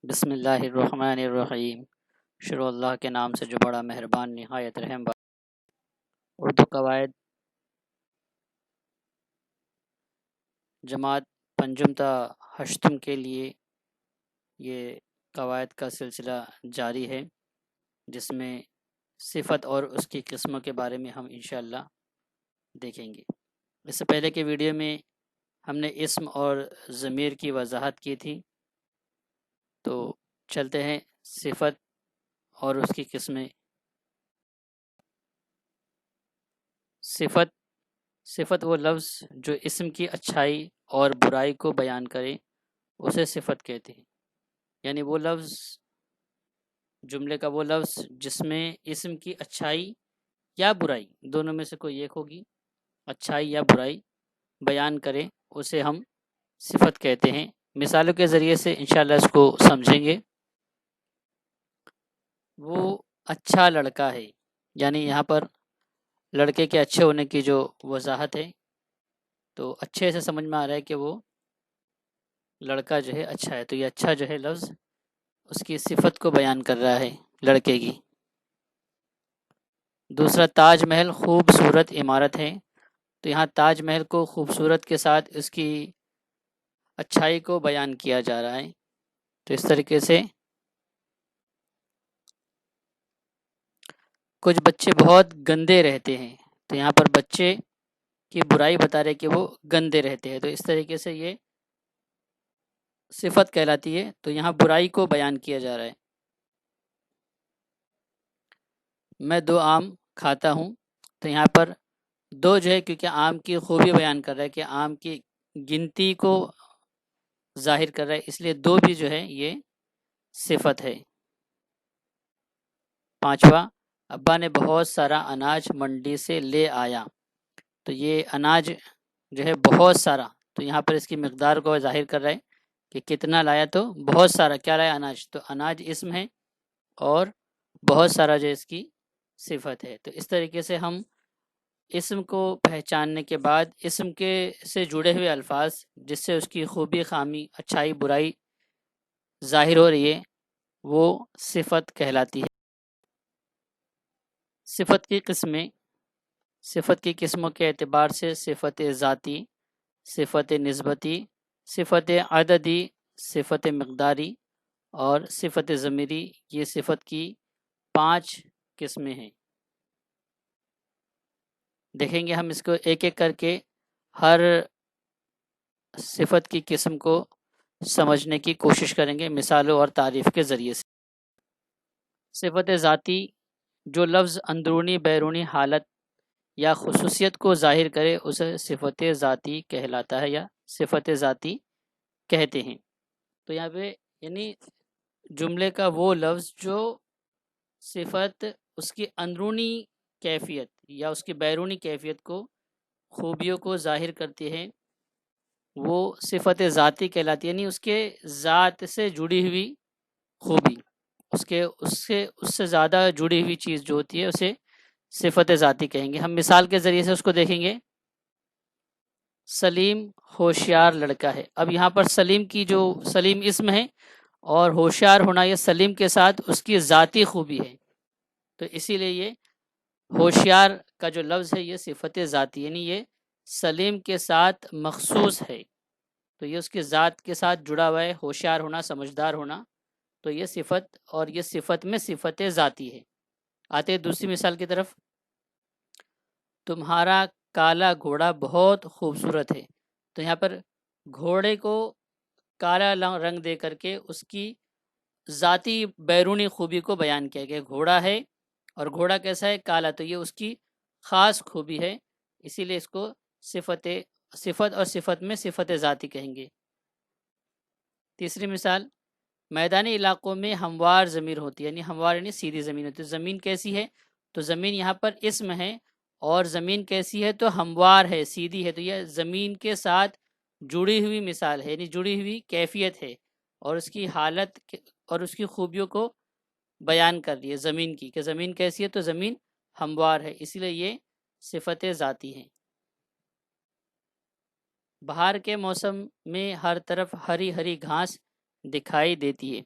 بسم اللہ الرحمن الرحیم۔ شروع اللہ کے نام سے جو بڑا مہربان نہایت رحم بخش۔ اردو قواعد جماعت پنجم تا ہشتم کے لیے یہ قواعد کا سلسلہ جاری ہے، جس میں صفت اور اس کی قسموں کے بارے میں ہم انشاءاللہ دیکھیں گے۔ اس سے پہلے کے ویڈیو میں ہم نے اسم اور ضمیر کی وضاحت کی تھی، تو چلتے ہیں صفت اور اس کی قسمیں۔ صفت وہ لفظ جو اسم کی اچھائی اور برائی کو بیان کرے اسے صفت کہتے ہیں، یعنی وہ لفظ، جملے کا وہ لفظ جس میں اسم کی اچھائی یا برائی دونوں میں سے کوئی ایک ہوگی، اچھائی یا برائی بیان کرے اسے ہم صفت کہتے ہیں۔ مثالوں کے ذریعے سے انشاءاللہ اس کو سمجھیں گے۔ وہ اچھا لڑکا ہے، یعنی یہاں پر لڑکے کے اچھے ہونے کی جو وضاحت ہے، تو اچھے سے سمجھ میں آ رہا ہے کہ وہ لڑکا جو ہے اچھا ہے، تو یہ اچھا جو ہے لفظ اس کی صفت کو بیان کر رہا ہے لڑکے کی۔ دوسرا، تاج محل خوبصورت عمارت ہے، تو یہاں تاج محل کو خوبصورت کے ساتھ اس کی اچھائی کو بیان کیا جا رہا ہے۔ تو اس طریقے سے کچھ بچے بہت گندے رہتے ہیں، تو یہاں پر بچے کی برائی بتا رہے کہ وہ گندے رہتے ہیں، تو اس طریقے سے یہ صفت کہلاتی ہے، تو یہاں برائی کو بیان کیا جا رہا ہے۔ میں 2 آم کھاتا ہوں، تو یہاں پر 2 جو ہے کیونکہ آم کی خوبی بیان کر رہا ہے کہ آم کی گنتی کو ظاہر کر رہا ہے، اس لیے 2 بھی جو ہے یہ صفت ہے۔ 5واں، ابا نے بہت سارا اناج منڈی سے لے آیا، تو یہ اناج جو ہے بہت سارا، تو یہاں پر اس کی مقدار کو ظاہر کر رہا ہے کہ کتنا لایا، تو بہت سارا کیا لایا، اناج، تو اناج اسم ہے اور بہت سارا جو اس کی صفت ہے۔ تو اس طریقے سے ہم اسم کو پہچاننے کے بعد اسم کے سے جڑے ہوئے الفاظ جس سے اس کی خوبی، خامی، اچھائی، برائی ظاہر ہو رہی ہے وہ صفت کہلاتی ہے۔ صفت کی قسمیں، صفت کی قسموں کے اعتبار سے صفت ذاتی، صفت نسبتی، صفت عددی، صفت مقداری اور صفت ضمیری، یہ صفت کی 5 قسمیں ہیں۔ دیکھیں گے ہم اس کو ایک ایک کر کے، ہر صفت کی قسم کو سمجھنے کی کوشش کریں گے مثالوں اور تعریف کے ذریعے سے۔ صفت ذاتی، جو لفظ اندرونی بیرونی حالت یا خصوصیت کو ظاہر کرے اسے صفت ذاتی کہلاتا ہے یا صفت ذاتی کہتے ہیں۔ تو یہاں پہ یعنی جملے کا وہ لفظ جو صفت اس کی اندرونی کیفیت یا اس کی بیرونی کیفیت کو، خوبیوں کو ظاہر کرتی ہے، وہ صفت ذاتی کہلاتی ہے، یعنی اس کے ذات سے جڑی ہوئی خوبی، اس سے زیادہ جڑی ہوئی چیز جو ہوتی ہے اسے صفت ذاتی کہیں گے۔ ہم مثال کے ذریعے سے اس کو دیکھیں گے۔ سلیم ہوشیار لڑکا ہے، اب یہاں پر سلیم کی جو سلیم اسم ہے اور ہوشیار ہونا یہ سلیم کے ساتھ اس کی ذاتی خوبی ہے، تو اسی لیے یہ ہوشیار کا جو لفظ ہے یہ صفت ذاتی، یعنی یہ سلیم کے ساتھ مخصوص ہے، تو یہ اس کی ذات کے ساتھ جڑا ہوا ہے، ہوشیار ہونا، سمجھدار ہونا، تو یہ صفت، اور یہ صفت میں صفت ذاتی ہے۔ آتے ہیں دوسری مثال کی طرف۔ تمہارا کالا گھوڑا بہت خوبصورت ہے، تو یہاں پر گھوڑے کو کالا رنگ دے کر کے اس کی ذاتی بیرونی خوبی کو بیان کیا گیا، گھوڑا ہے اور گھوڑا کیسا ہے، کالا، تو یہ اس کی خاص خوبی ہے، اسی لیے اس کو صفت اور صفت میں صفت ذاتی کہیں گے۔ تیسری مثال، میدانی علاقوں میں ہموار زمین ہوتی ہے، یعنی ہموار یعنی سیدھی زمین ہوتی ہے۔ زمین کیسی ہے، تو زمین یہاں پر اسم ہے، اور زمین کیسی ہے تو ہموار ہے، سیدھی ہے، تو یہ زمین کے ساتھ جڑی ہوئی مثال ہے، یعنی جڑی ہوئی کیفیت ہے، اور اس کی حالت اور اس کی خوبیوں کو بیان کر رہی ہے زمین کی، کہ زمین کیسی ہے تو زمین ہموار ہے، اسی لیے یہ صفت ذاتی ہے۔ بہار کے موسم میں ہر طرف ہری ہری گھاس دکھائی دیتی ہے،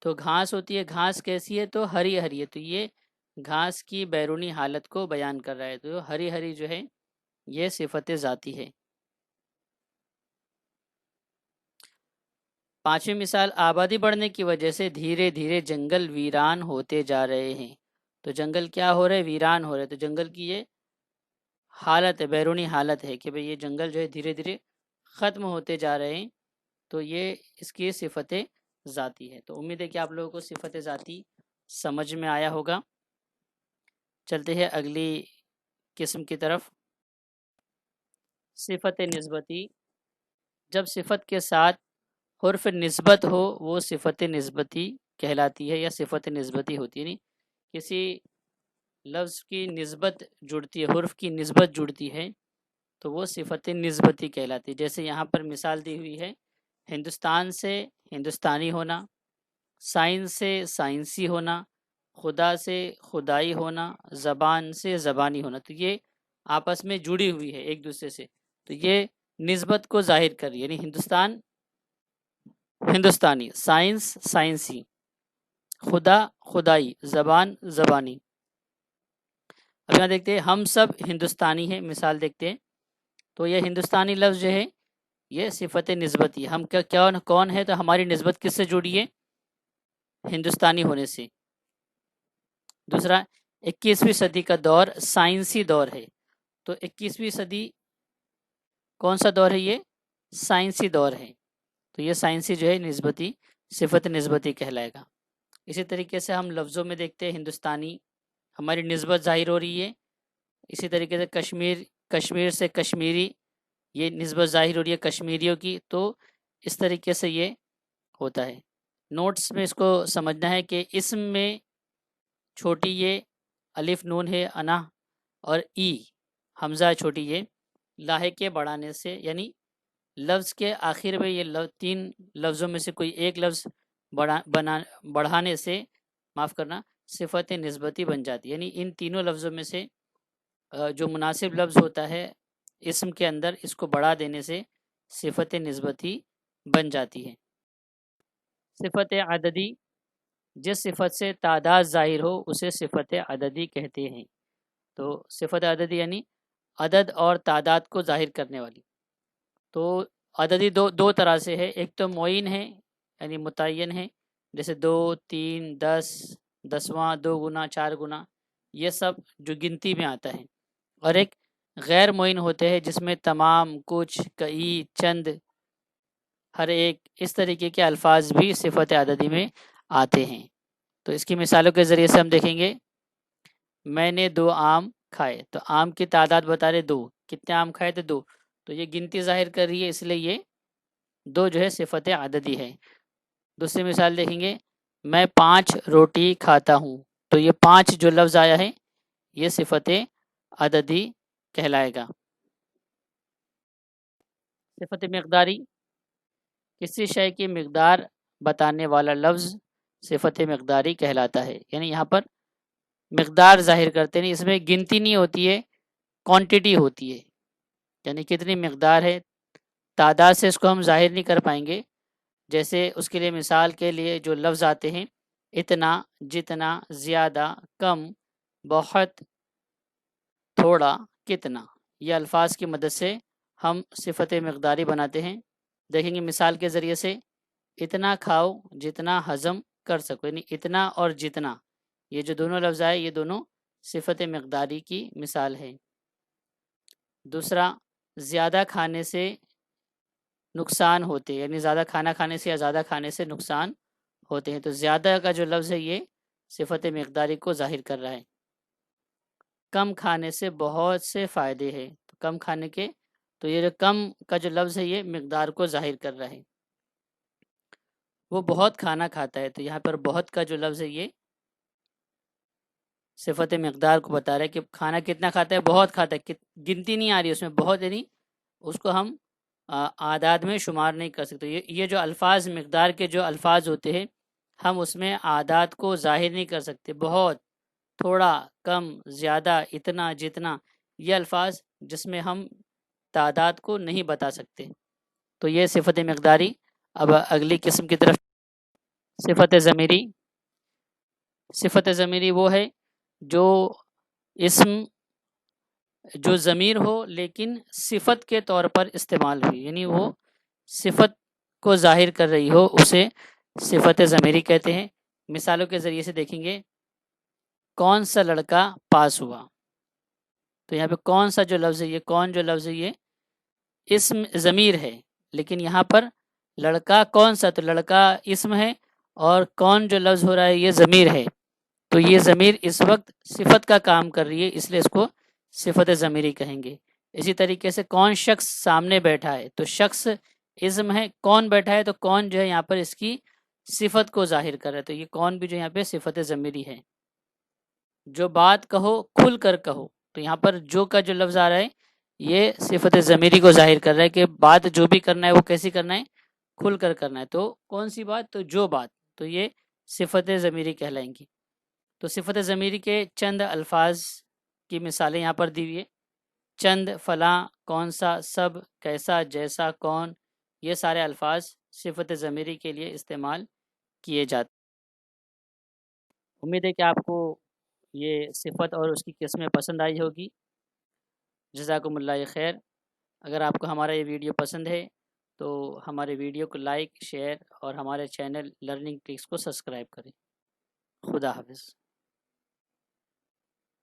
تو گھاس ہوتی ہے، گھاس کیسی ہے تو ہری ہری ہے، تو یہ گھاس کی بیرونی حالت کو بیان کر رہا ہے، تو ہری ہری جو ہے یہ صفت ذاتی ہے۔ پانچویں مثال، آبادی بڑھنے کی وجہ سے دھیرے دھیرے جنگل ویران ہوتے جا رہے ہیں۔ تو جنگل کیا ہو رہے؟ ویران ہو رہے، تو جنگل کی یہ حالت ہے، بیرونی حالت ہے کہ بھئی یہ جنگل جو ہے دھیرے دھیرے ختم ہوتے جا رہے ہیں، تو یہ اس کی صفت ذاتی ہے۔ تو امید ہے کہ آپ لوگوں کو صفت ذاتی سمجھ میں آیا ہوگا۔ چلتے ہیں اگلی قسم کی طرف، صفت نسبتی۔ جب صفت کے ساتھ حرف نسبت ہو وہ صفت نسبتی کہلاتی ہے یا صفت نسبتی ہوتی ہے، نہیں کسی لفظ کی نسبت جڑتی ہے، حرف کی نسبت جڑتی ہے تو وہ صفت نسبتی کہلاتی ہے۔ جیسے یہاں پر مثال دی ہوئی ہے، ہندوستان سے ہندوستانی ہونا، سائنس سے سائنسی ہونا، خدا سے خدائی ہونا، زبان سے زبانی ہونا، تو یہ آپس میں جڑی ہوئی ہے ایک دوسرے سے، تو یہ نسبت کو ظاہر کر رہی ہے، یعنی ہندوستان ہندوستانی، سائنس سائنسی، خدا خدائی، زبان زبانی۔ اب یہاں دیکھتے ہیں ہم سب ہندوستانی ہیں، مثال دیکھتے ہیں، تو یہ ہندوستانی لفظ جو ہے یہ صفت نسبتی، ہم کون ہے تو ہماری نسبت کس سے جڑی ہے؟ ہندوستانی ہونے سے۔ دوسرا، 21ویں صدی کا دور سائنسی دور ہے، تو 21ویں صدی کون سا دور ہے؟ یہ سائنسی دور ہے، تو یہ سائنسی جو ہے نسبتی صفت نسبتی کہلائے گا۔ اسی طریقے سے ہم لفظوں میں دیکھتے ہیں، ہندوستانی ہماری نسبت ظاہر ہو رہی ہے، اسی طریقے سے کشمیر سے کشمیری، یہ نسبت ظاہر ہو رہی ہے کشمیریوں کی، تو اس طریقے سے یہ ہوتا ہے۔ نوٹس میں اس کو سمجھنا ہے کہ اسم میں چھوٹی یہ الف نون ہے انا، اور ای حمزہ چھوٹی یہ لاحق کے بڑھانے سے، یعنی لفظ کے آخر میں یہ تین لفظوں میں سے کوئی ایک لفظ بڑھانے سے، معاف کرنا، صفت نسبتی بن جاتی ہے، یعنی ان تینوں لفظوں میں سے جو مناسب لفظ ہوتا ہے اسم کے اندر، اس کو بڑھا دینے سے صفت نسبتی بن جاتی ہے۔ صفت عددی، جس صفت سے تعداد ظاہر ہو اسے صفت عددی کہتے ہیں۔ تو صفت عددی یعنی عدد اور تعداد کو ظاہر کرنے والی۔ تو عددی دو طرح سے ہے، ایک تو معین ہے یعنی متعین ہے، جیسے 2 3 10 10واں 2 گنا 4 گنا، یہ سب جو گنتی میں آتا ہے، اور ایک غیر معین ہوتے ہیں جس میں تمام، کچھ، کئی، چند، ہر ایک، اس طریقے کے الفاظ بھی صفت عددی میں آتے ہیں۔ تو اس کی مثالوں کے ذریعے سے ہم دیکھیں گے، میں نے 2 آم کھائے، تو آم کی تعداد بتا رہے 2، کتنے آم کھائے تھے؟ 2، تو یہ گنتی ظاہر کر رہی ہے، اس لیے یہ 2 جو ہے صفت عددی ہے۔ دوسری مثال دیکھیں گے، میں 5 روٹی کھاتا ہوں، تو یہ 5 جو لفظ آیا ہے یہ صفت عددی کہلائے گا۔ صفت مقداری، کسی شے کی مقدار بتانے والا لفظ صفت مقداری کہلاتا ہے، یعنی یہاں پر مقدار ظاہر کرتے ہیں، اس میں گنتی نہیں ہوتی ہے، کوانٹٹی ہوتی ہے، یعنی کتنی مقدار ہے، تعداد سے اس کو ہم ظاہر نہیں کر پائیں گے۔ جیسے اس کے لیے مثال کے لیے جو لفظ آتے ہیں، اتنا، جتنا، زیادہ، کم، بہت، تھوڑا، کتنا، یہ الفاظ کی مدد سے ہم صفت مقداری بناتے ہیں۔ دیکھیں گے مثال کے ذریعے سے، اتنا کھاؤ جتنا ہضم کر سکو، یعنی اتنا اور جتنا، یہ جو دونوں لفظ آئے یہ دونوں صفت مقداری کی مثال ہے۔ دوسرا، زیادہ کھانے سے نقصان ہوتے، یعنی زیادہ کھانا کھانے سے یا زیادہ کھانے سے نقصان ہوتے ہیں، تو زیادہ کا جو لفظ ہے یہ صفت مقداری کو ظاہر کر رہا ہے۔ کم کھانے سے بہت سے فائدے ہیں، تو کم کھانے کے، تو یہ جو کم کا جو لفظ ہے یہ مقدار کو ظاہر کر رہا ہے۔ وہ بہت کھانا کھاتا ہے، تو یہاں پر بہت کا جو لفظ ہے یہ صفت مقدار کو بتا رہا ہے کہ کھانا کتنا کھاتا ہے، بہت کھاتا ہے، گنتی نہیں آ رہی اس میں، بہت، یعنی اس کو ہم اعداد میں شمار نہیں کر سکتے۔ یہ جو الفاظ مقدار کے جو الفاظ ہوتے ہیں ہم اس میں اعداد کو ظاہر نہیں کر سکتے، بہت، تھوڑا، کم، زیادہ، اتنا، جتنا، یہ الفاظ جس میں ہم تعداد کو نہیں بتا سکتے، تو یہ صفت مقداری۔ اب اگلی قسم کی طرف، صفت ضمیری، صفت ضمیری وہ ہے جو اسم جو ضمیر ہو لیکن صفت کے طور پر استعمال ہوئی، یعنی وہ صفت کو ظاہر کر رہی ہو، اسے صفت ضمیری کہتے ہیں۔ مثالوں کے ذریعے سے دیکھیں گے، کون سا لڑکا پاس ہوا، تو یہاں پہ کون سا جو لفظ ہے، یہ کون جو لفظ ہے یہ اسم ضمیر ہے، لیکن یہاں پر لڑکا کون سا، تو لڑکا اسم ہے اور کون جو لفظ ہو رہا ہے یہ ضمیر ہے، تو یہ ضمیر اس وقت صفت کا کام کر رہی ہے، اس لیے اس کو صفت ضمیری کہیں گے۔ اسی طریقے سے کون شخص سامنے بیٹھا ہے، تو شخص اسم ہے، کون بیٹھا ہے تو کون جو ہے یہاں پر اس کی صفت کو ظاہر کر رہا ہے، تو یہ کون بھی جو یہاں پہ صفت ضمیری ہے۔ جو بات کہو کھل کر کہو، تو یہاں پر جو کا جو لفظ آ رہا ہے یہ صفت ضمیری کو ظاہر کر رہا ہے کہ بات جو بھی کرنا ہے وہ کیسی کرنا ہے، کھل کر کرنا ہے۔ تو کون سی بات، تو جو بات، تو یہ صفت ضمیری کہلائیں گی۔ تو صفت ضمیری کے چند الفاظ کی مثالیں یہاں پر دی ہوئی ہے، چند، فلاں، کون سا، سب، کیسا، جیسا، کون، یہ سارے الفاظ صفت ضمیری کے لیے استعمال کیے جاتے ہیں۔ امید ہے کہ آپ کو یہ صفت اور اس کی قسمیں پسند آئی ہوگی۔ جزاکم اللہ خیر۔ اگر آپ کو ہمارا یہ ویڈیو پسند ہے تو ہمارے ویڈیو کو لائک، شیئر اور ہمارے چینل لرننگ ٹرکس کو سبسکرائب کریں۔ خدا حافظ۔